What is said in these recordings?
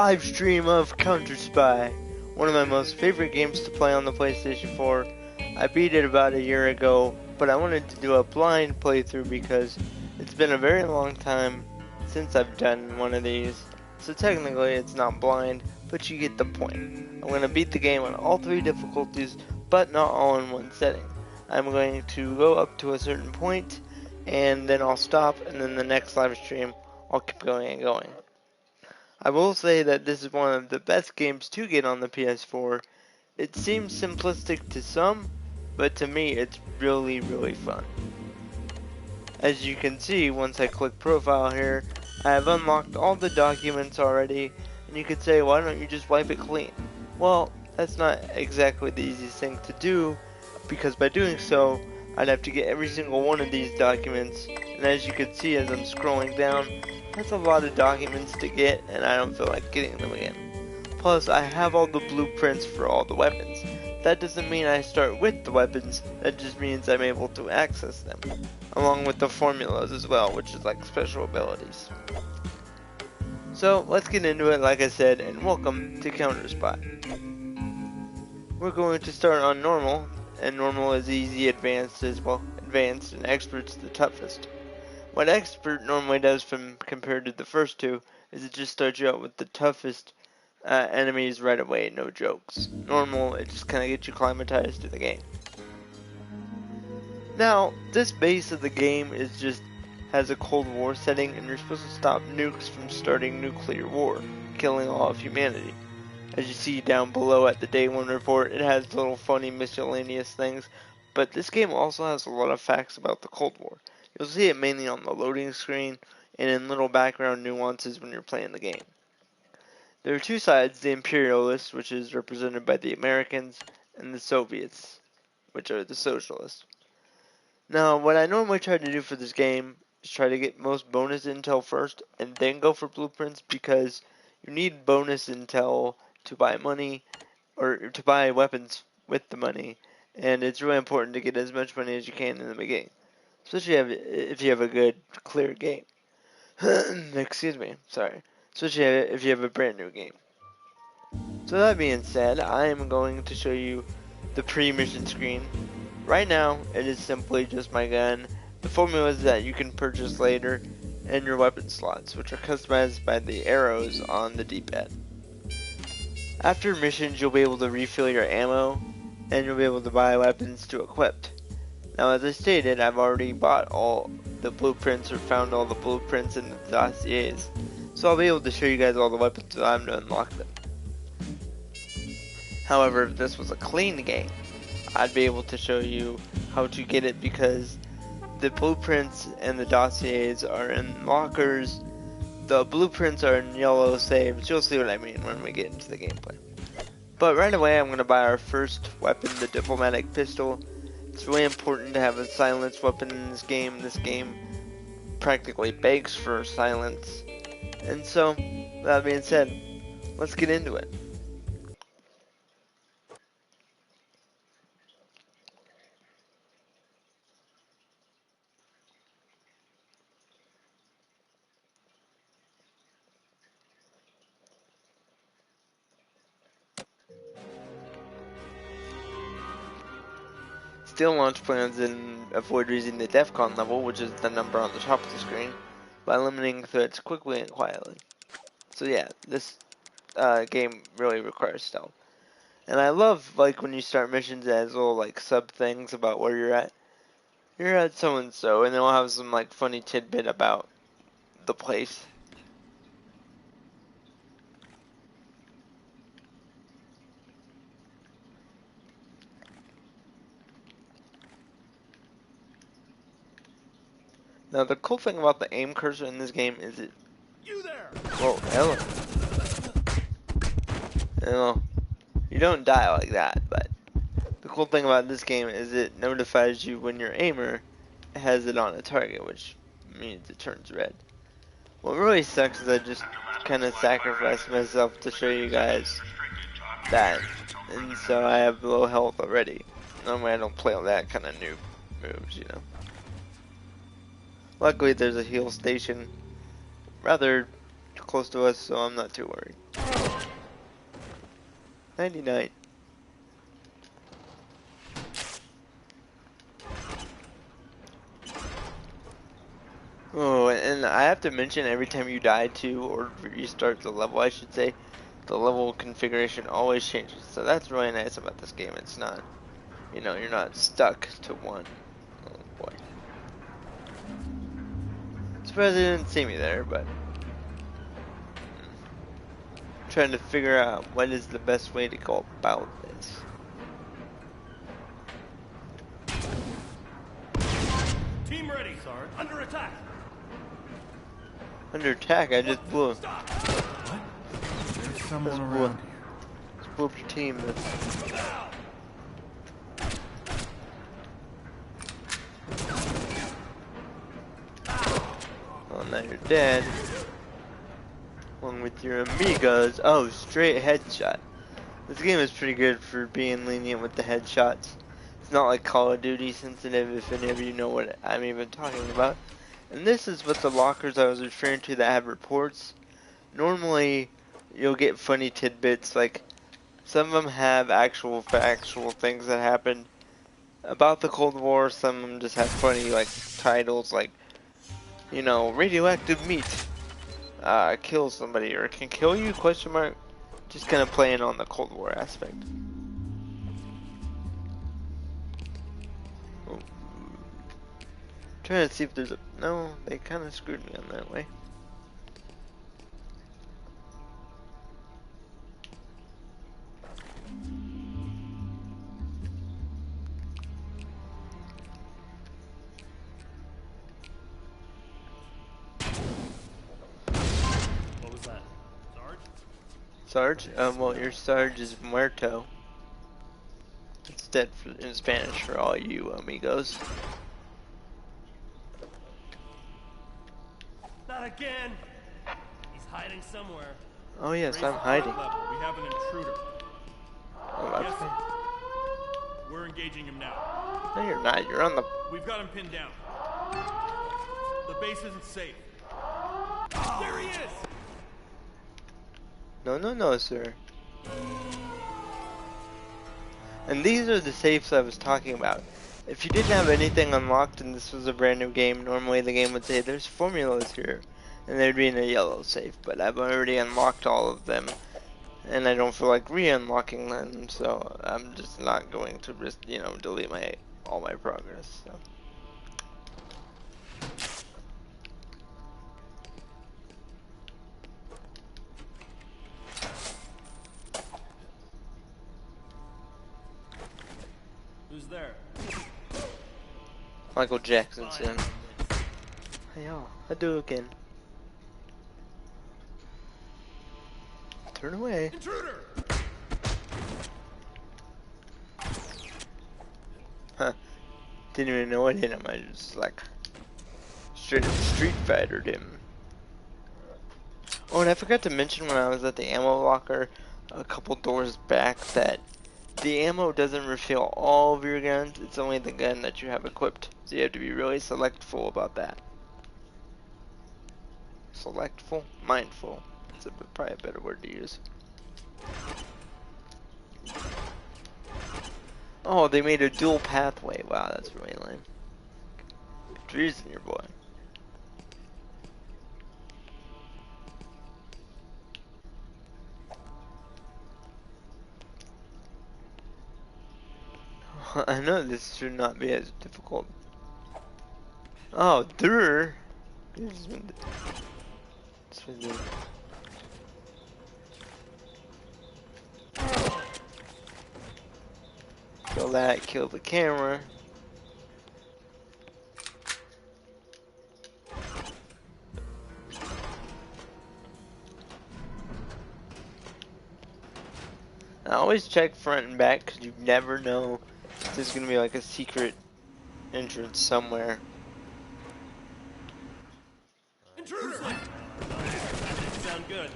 Live stream of Counterspy, one of my most favorite games to play on the PlayStation 4. I beat it about a year ago, but I wanted to do a blind playthrough because it's been a very long time since I've done one of these. So technically it's not blind, but you get the point. I'm going to beat the game on all three difficulties, but not all in one setting. I'm going to go up to a certain point, and then I'll stop, and then the next live stream I'll keep going and going. I will say that this is one of the best games to get on the PS4. It seems simplistic to some, but to me it's really fun. As you can see, once I click profile here, I have unlocked all the documents already, and you could say, why don't you just wipe it clean? Well, that's not exactly the easiest thing to do, because by doing so, I'd have to get every single one of these documents, and as you can see as I'm scrolling down, that's a lot of documents to get, and I don't feel like getting them again. Plus, I have all the blueprints for all the weapons. That doesn't mean I start with the weapons, that just means I'm able to access them. Along with the formulas as well, which is like special abilities. So, let's get into it like I said, and welcome to Counterspy. We're going to start on normal, and normal is easy, advanced is, well, advanced, and expert's the toughest. What expert normally does compared to the first two is it just starts you out with the toughest enemies right away, no jokes. Normal, it just kind of gets you acclimatized to the game. Now, this base of the game has a Cold War setting, and you're supposed to stop nukes from starting nuclear war, killing all of humanity. As you see down below at the Day 1 report, it has little funny miscellaneous things, but this game also has a lot of facts about the Cold War. You'll see it mainly on the loading screen and in little background nuances when you're playing the game. There are two sides, the Imperialists, which is represented by the Americans, and the Soviets, which are the Socialists. Now, what I normally try to do for this game is try to get most bonus intel first, and then go for blueprints, because you need bonus intel to buy money, or to buy weapons with the money, and it's really important to get as much money as you can in the beginning. Especially if you have a good, clear game. Excuse me, sorry. Especially if you have a brand new game. So that being said, I am going to show you the pre-mission screen. Right now, it is simply just my gun, the formulas that you can purchase later, and your weapon slots, which are customized by the arrows on the D-pad. After missions, you'll be able to refill your ammo, and you'll be able to buy weapons to equip. Now, as I stated, I've already bought all the blueprints or found all the blueprints in the dossiers, so I'll be able to show you guys all the weapons that I'm to unlock them. However, if this was a clean game, I'd be able to show you how to get it, because the blueprints and the dossiers are in lockers, the blueprints are in yellow saves. You'll see what I mean when we get into the gameplay. But right away, I'm going to buy our first weapon, the diplomatic pistol. It's really important to have a silenced weapon in this game. This game practically begs for silence. And so, that being said, let's get into it. Steal launch plans and avoid reaching the DEFCON level, which is the number on the top of the screen, by eliminating threats quickly and quietly. So yeah, this game really requires stealth. And I love, like, when you start missions as little, like, sub things about where you're at. You're at so-and-so, and then we'll have some, like, funny tidbit about the place. Now, the cool thing about the aim cursor in this game is it... You there! Whoa, hello. Well, you don't die like that, but the cool thing about this game is it notifies you when your aimer has it on a target, which means it turns red. What really sucks is I just kind of sacrificed myself to show you guys that, and so I have low health already. Normally I don't play all that kind of noob moves, you know. Luckily there's a heal station rather close to us, so I'm not too worried. $99. Oh, and I have to mention every time you die to, or restart the level, I should say, the level configuration always changes. So that's really nice about this game. It's not, you know, you're not stuck to one. Oh boy. Surprised they didn't see me there, but trying to figure out what is the best way to go about this. Team ready, Sarge. Under attack. Under attack, I just blew. What? There's someone around here. Just blew up your team. Well, now you're dead. Along with your amigos. Oh, straight headshot. This game is pretty good for being lenient with the headshots. It's not like Call of Duty sensitive, if any of you know what I'm even talking about. And this is what the lockers I was referring to that have reports. Normally, you'll get funny tidbits, like some of them have actual factual things that happened about the Cold War. Some of them just have funny like titles, like, you know, radioactive meat kills somebody or can kill you, question mark. Just kind of playing on the Cold War aspect. Oh. Trying to see if there's a... No, they kind of screwed me on that way. What was that? Sarge? Well, your Sarge is muerto. It's dead in Spanish for all you amigos. Not again. He's hiding somewhere. Oh yes, I'm hiding. We have an intruder. Oh, Yes, we're engaging him now. no, you're not. You're on the... We've got him pinned down. The base isn't safe. There he is! No, no, no, sir. And these are the safes I was talking about. If you didn't have anything unlocked and this was a brand new game, normally the game would say there's formulas here. And they'd be in a yellow safe, but I've already unlocked all of them. And I don't feel like re-unlocking them, so I'm just not going to just, you know, delete all my progress. So. Who's there? Michael Jackson's in. Hey y'all, Hadouken. Turn away. Intruder! Huh. Didn't even know what hit him. I just like straight up Street Fightered him. Oh, and I forgot to mention when I was at the ammo locker a couple doors back that the ammo doesn't refill all of your guns. It's only the gun that you have equipped. So you have to be really selectful about that. Selectful? Mindful. It's probably a better word to use. Oh, they made a dual pathway. Wow, that's really lame. Trees in your boy. I know this should not be as difficult. Oh, there. Kill that, kill the camera. I always check front and back because you never know if there's gonna be like a secret entrance somewhere. Intruder! That didn't sound good.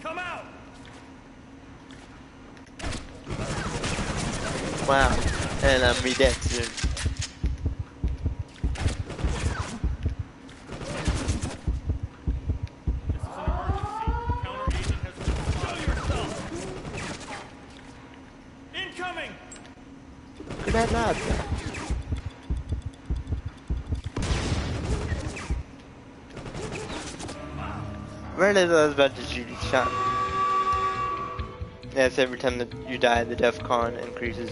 Come out! Wow, and I'm be dead soon. nada. Right as I was about to shoot, he shot. Yes, every time that you die, the def con increases.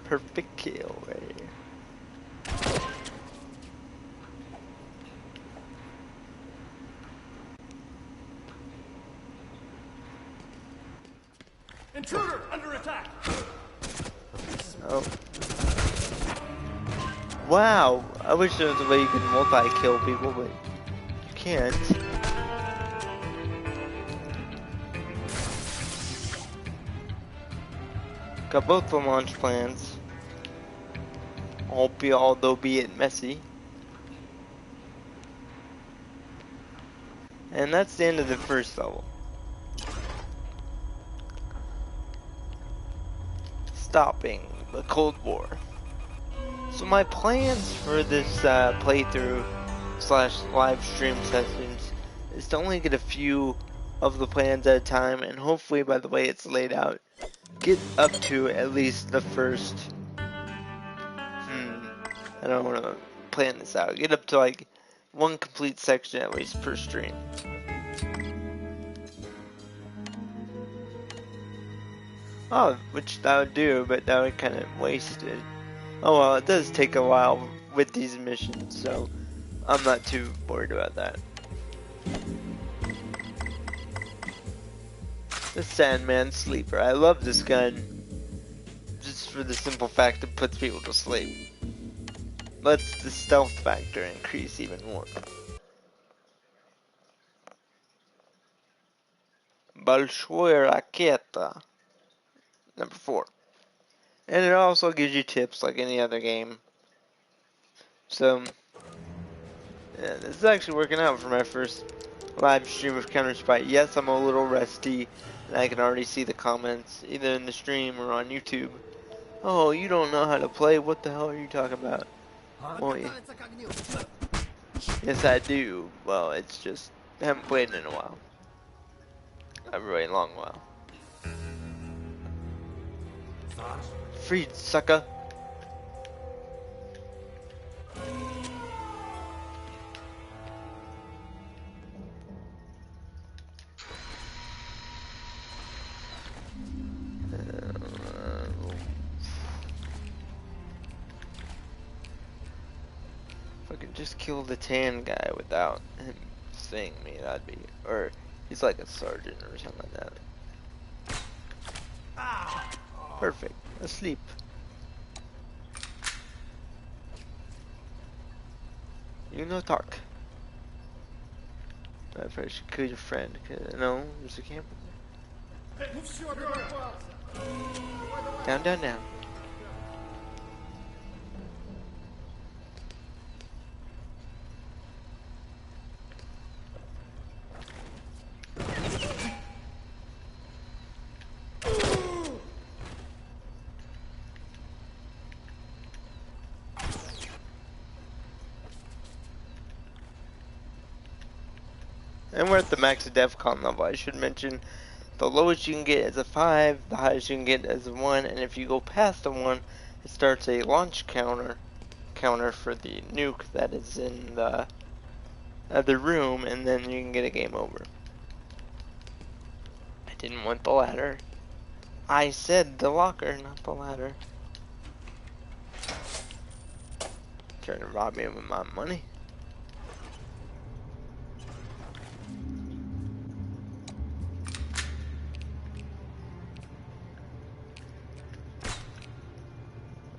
Perfect kill right here. Intruder under attack. Oh. Wow, I wish there was a way you could multi-kill people, but you can't. Got both the launch plans. Although be it messy. And that's the end of the first level. Stopping the Cold War. So my plans for this playthrough / live stream sessions is to only get a few of the plans at a time, and hopefully by the way it's laid out, get up to at least the first, I don't want to plan this out, get up to like one complete section at least per stream. Oh, which that would do, but that would kind of waste it. Oh well, it does take a while with these missions, so I'm not too worried about that. The Sandman Sleeper. I love this gun just for the simple fact it puts people to sleep. Lets the stealth factor increase even more. Большая ракета. Number 4. And it also gives you tips like any other game. So, yeah, this is actually working out for my first live stream of Counterspy. Yes, I'm a little rusty, and I can already see the comments, either in the stream or on YouTube. Oh, you don't know how to play, what the hell are you talking about? Well, yes I do. Well, it's just, I haven't played in a while. A really long while. Freed, sucker! If I could just kill the tan guy without him seeing me, that'd be... Or, he's like a sergeant or something like that. Perfect. Asleep. You no talk. I probably should kill your friend, cause no, there's a camper. Down, down, down. And we're at the max DEFCON level. I should mention the lowest you can get is a 5, the highest you can get is a 1, and if you go past the 1, it starts a launch counter for the nuke that is in the other room, and then you can get a game over. I didn't want the ladder. I said the locker, not the ladder. Trying to rob me with my money.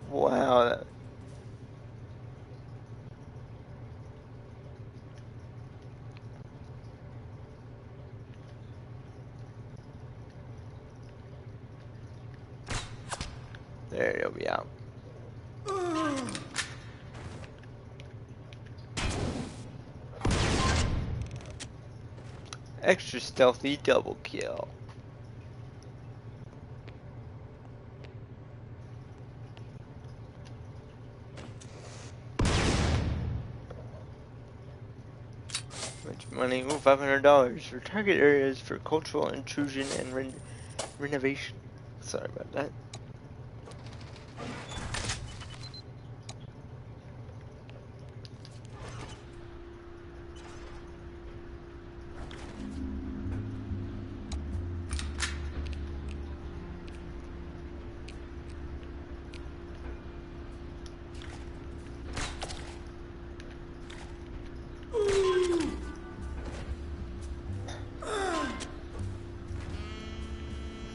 Wow. There, you'll be out. Extra stealthy double kill. money. Ooh, $500 for target areas for cultural intrusion and renovation. Sorry about that.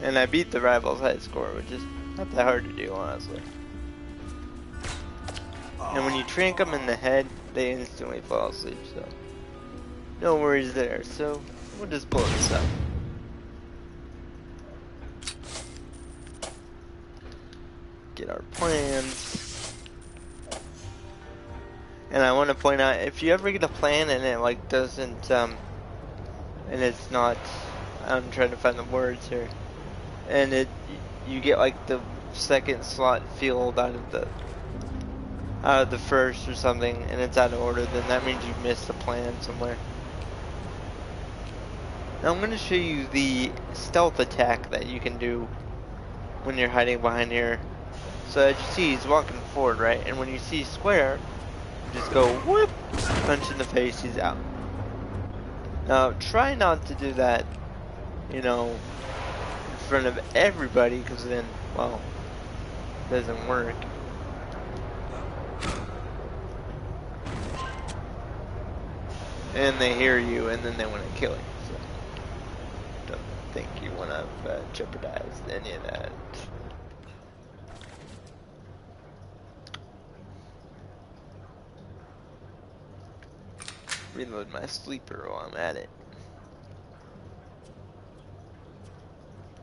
And I beat the rival's high score, which is not that hard to do, honestly. And when you trank them in the head, they instantly fall asleep, so no worries there. So we'll just blow this up. Get our plans. And I want to point out, if you ever get a plan and it like doesn't, and it's not, I'm trying to find the words here, and you get like the second slot field out of the first or something, and it's out of order, then that means you missed a plan somewhere. Now I'm going to show you the stealth attack that you can do when you're hiding behind here. So as you see, he's walking forward, right? And when you see square, just go whoop, punch in the face, he's out. Now try not to do that, you know, in front of everybody, because then, well, it doesn't work. And they hear you, and then they want to kill you. So don't think you want to jeopardize any of that. Reload my sleeper while I'm at it.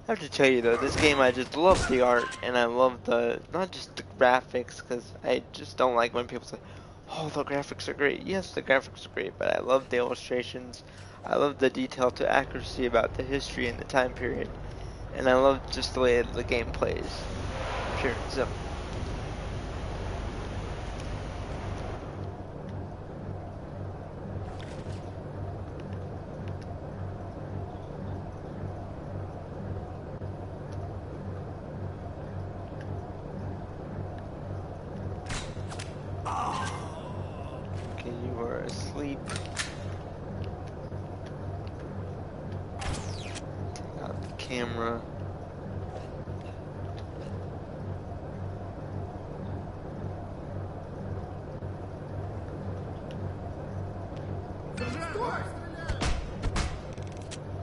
I have to tell you though, this game, I just love the art, and I love not just the graphics, because I just don't like when people say, oh, the graphics are great. Yes, the graphics are great, but I love the illustrations. I love the detail to accuracy about the history and the time period. And I love just the way the game plays. Pure and simple. Okay, you are asleep. Take out the camera.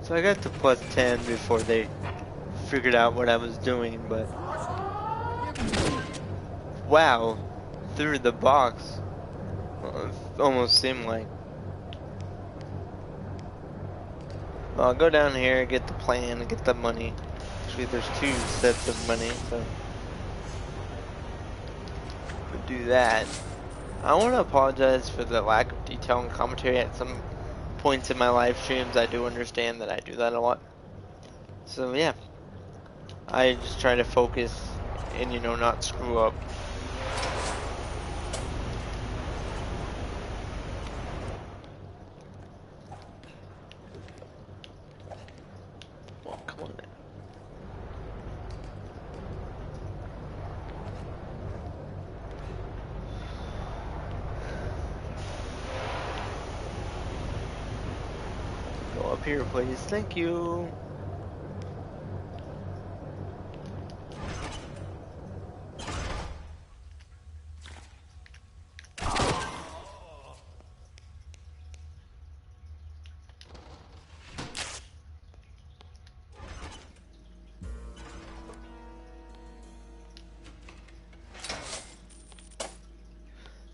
So I got to plus 10 before they figured out what I was doing, but wow, through the box. Well, it almost seemed like. Well, I'll go down here, get the plan, and get the money. Actually, there's 2 sets of money, so we'll do that. I want to apologize for the lack of detail and commentary at some points in my live streams. I do understand that I do that a lot. So yeah, I just try to focus and, you know, not screw up. Well, come on now. Go up here, please. Thank you.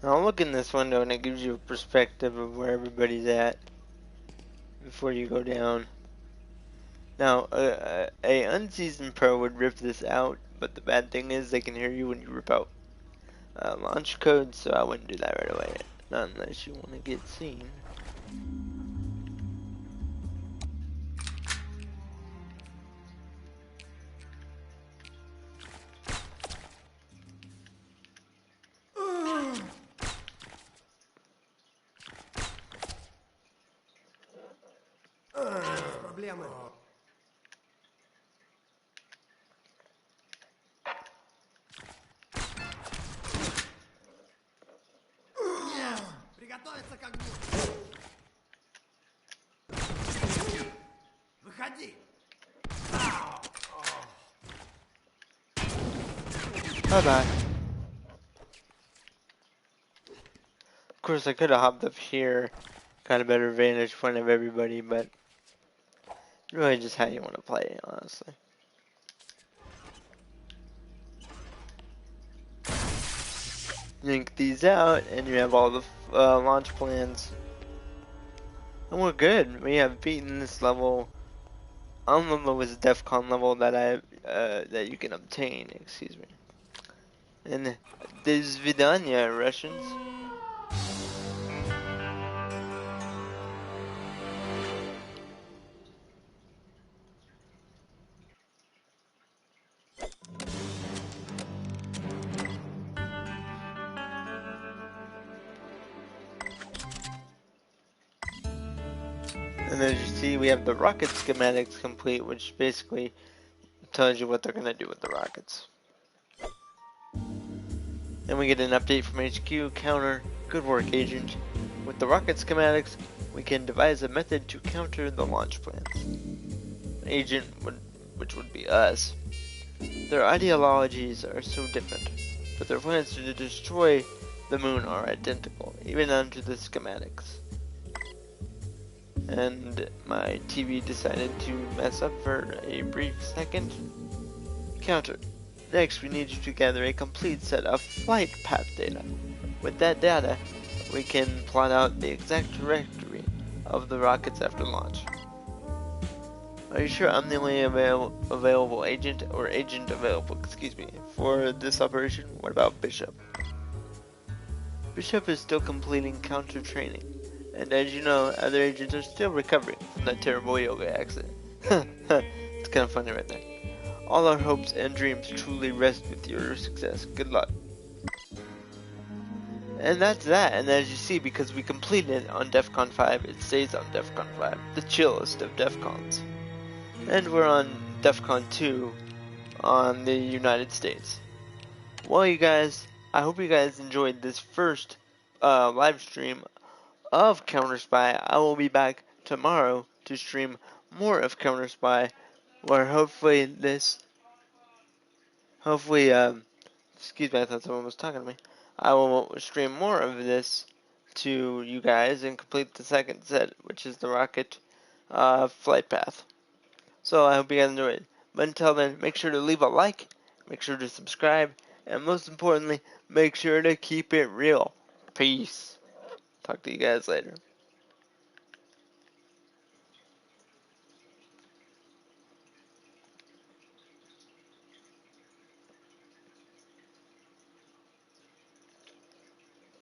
Now look in this window and it gives you a perspective of where everybody's at before you go down. Now, a unseasoned pro would rip this out, but the bad thing is they can hear you when you rip out launch codes, so I wouldn't do that right away. Not unless you want to get seen. проблемы. Приготовиться к огню. Выходи. Bye-bye. Of course, I could have hopped up here, got a better vantage point of everybody, but really just how you want to play, honestly. Yank these out, and you have all the launch plans. And we're good. We have beaten this level on the lowest DEFCON level that you can obtain. Excuse me. And there's Vidanya, Russians. And as you see, we have the rocket schematics complete, which basically tells you what they're going to do with the rockets. Then we get an update from HQ, counter, good work agent. With the rocket schematics, we can devise a method to counter the launch plans. Agent, which would be us. Their ideologies are so different, but their plans to destroy the moon are identical, even down to the schematics. And my TV decided to mess up for a brief second. Counter. Next, we need you to gather a complete set of flight path data. With that data, we can plot out the exact trajectory of the rockets after launch. Are you sure I'm the only available agent, or agent available, excuse me, for this operation? What about Bishop? Bishop is still completing counter training, and as you know, other agents are still recovering from that terrible yoga accident. It's kind of funny right there. All our hopes and dreams truly rest with your success. Good luck. And that's that, and as you see, because we completed it on DEFCON 5, it stays on DEFCON 5, the chillest of DEFCONs. And we're on DEFCON 2 on the United States. Well, you guys, I hope you guys enjoyed this first live stream of Counterspy. I will be back tomorrow to stream more of Counterspy, where hopefully, excuse me, I thought someone was talking to me. I will stream more of this to you guys and complete the second set, which is the rocket flight path. So I hope you guys enjoyed it. But until then, make sure to leave a like, make sure to subscribe, and most importantly, make sure to keep it real. Peace. Talk to you guys later.